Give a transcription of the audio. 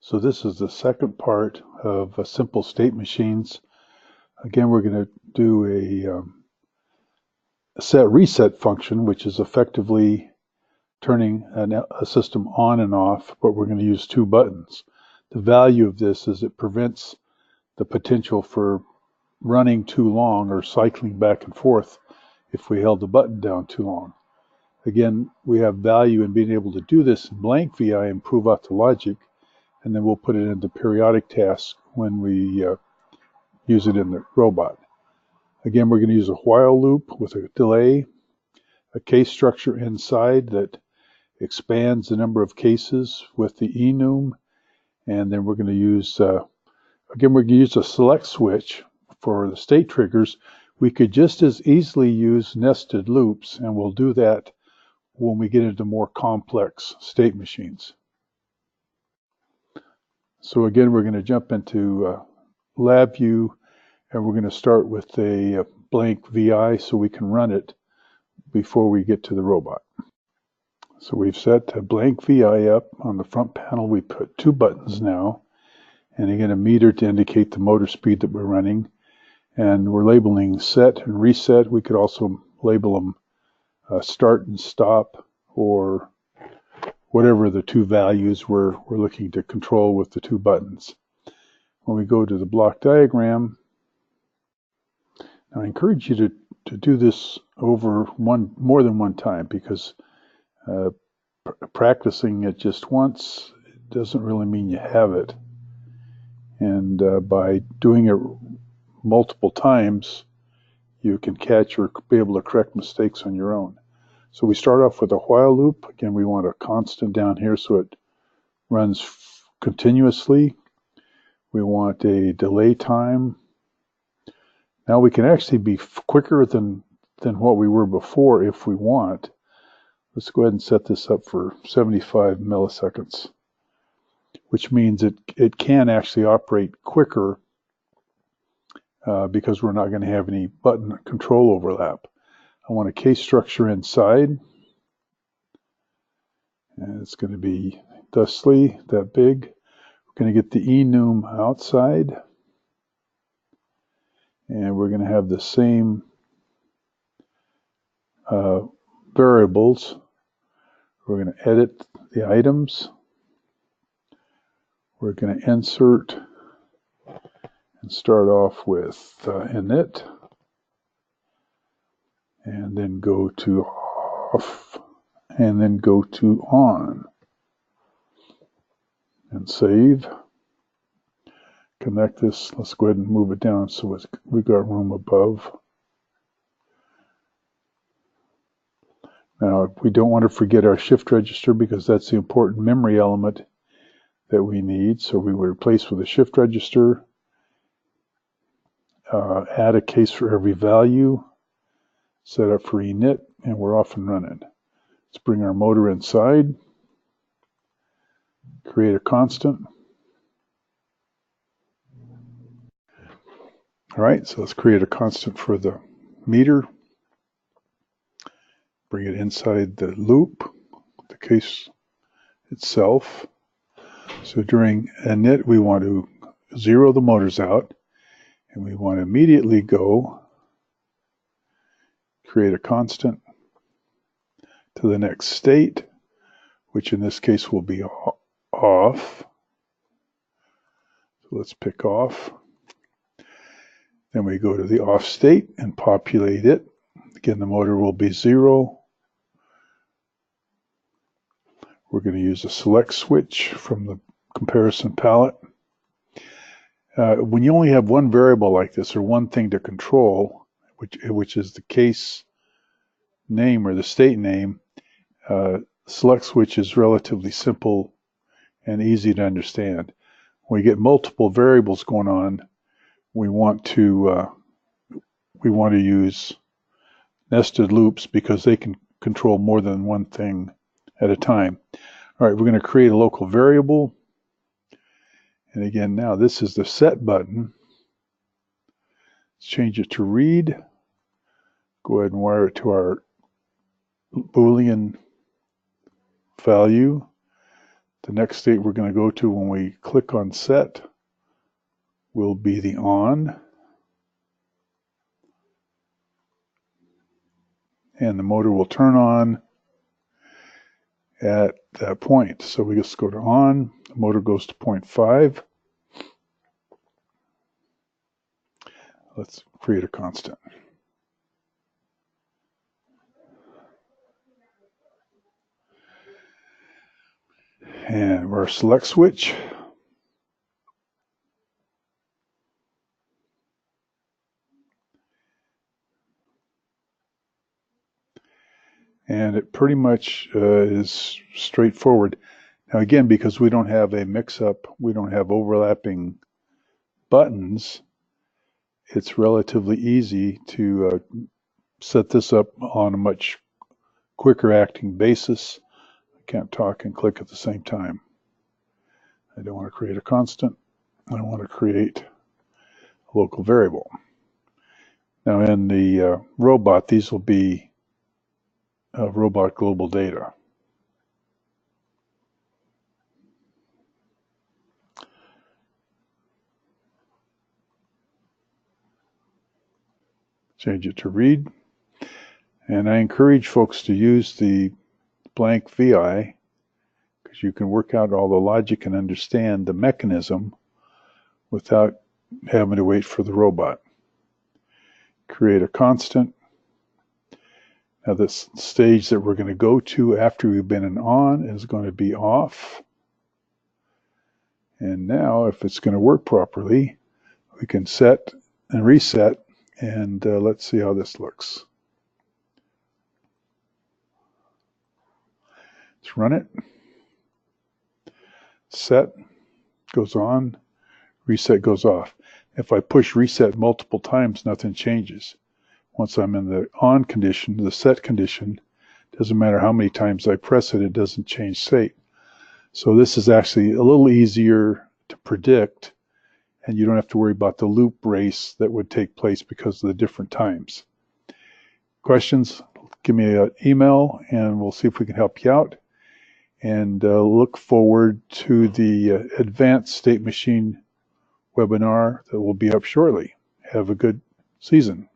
So this is the second part of simple state machines. Again, we're going to do a set reset function, which is effectively turning a system on and off, but we're going to use two buttons. The value of this is it prevents the potential for running too long or cycling back and forth if we held the button down too long. Again, we have value in being able to do this in Blank.vi and prove out the logic, and then we'll put it into periodic tasks when we use it in the robot. Again, we're going to use a while loop with a delay, a case structure inside that expands the number of cases with the enum, and then we're going to use, we're going to use a select switch for the state triggers. We could just as easily use nested loops, and we'll do that when we get into more complex state machines. So again, we're going to jump into LabVIEW, and we're going to start with a Blank.vi so we can run it before we get to the robot. So we've set Blank.vi up. On the front panel, we put two buttons now, and again a meter to indicate the motor speed that we're running. And we're labeling set and reset. We could also label them start and stop, or whatever the two values we're looking to control with the two buttons. When we go to the block diagram, now I encourage you to do this over more than one time, because practicing it just once doesn't really mean you have it. And by doing it multiple times, you can catch or be able to correct mistakes on your own. So we start off with a while loop. Again, we want a constant down here so it runs continuously. We want a delay time. Now we can actually be quicker than what we were before if we want. Let's go ahead and set this up for 75 milliseconds, which means it can actually operate quicker because we're not going to have any button control overlap. I want a case structure inside, and it's going to be thusly that big. We're going to get the enum outside, and we're going to have the same variables. We're going to edit the items. We're going to insert and start off with init, and then go to off, and then go to on, and save. Connect this. Let's go ahead and move it down so we've got room above. Now, we don't want to forget our shift register, because that's the important memory element that we need. So we will replace with a shift register, add a case for every value, set up for init, and we're off and running. Let's bring our motor inside, create a constant. All right, so let's create a constant for the meter. Bring it inside the loop, the case itself. So during init, we want to zero the motors out, and we want to immediately go create a constant to the next state, which in this case will be off. So let's pick off. Then we go to the off state and populate it. Again, the motor will be 0. We're going to use a select switch from the comparison palette. When you only have one variable like this, or one thing to control, which is the case name or the state name, select switch is relatively simple and easy to understand. When we get multiple variables going on, we want to use nested loops, because they can control more than one thing at a time. All right, we're going to create a local variable. And again, now this is the set button. Let's change it to read. Go ahead and wire it to our Boolean value. The next state we're going to go to when we click on set will be the on, and the motor will turn on at that point. So we just go to on, the motor goes to 0.5. Let's create a constant. And our select switch. And it pretty much is straightforward. Now again, because we don't have a mix-up, we don't have overlapping buttons, it's relatively easy to set this up on a much quicker acting basis. I can't talk and click at the same time. I don't want to create a constant. I want to create a local variable. Now in the robot, these will be robot global data. Change it to read. And I encourage folks to use the Blank.vi because you can work out all the logic and understand the mechanism without having to wait for the robot. Create a constant. Now this stage that we're going to go to after we've been in on is going to be off. And now if it's going to work properly, we can set and reset, and let's see how this looks. Let's run it. Set goes on, reset goes off. If I push reset multiple times, nothing changes. Once I'm in the on condition, the set condition, doesn't matter how many times I press it, it doesn't change state. So this is actually a little easier to predict, and you don't have to worry about the loop race that would take place because of the different times. Questions? Give me an email and we'll see if we can help you out. And look forward to the Advanced State Machine webinar that will be up shortly. Have a good season.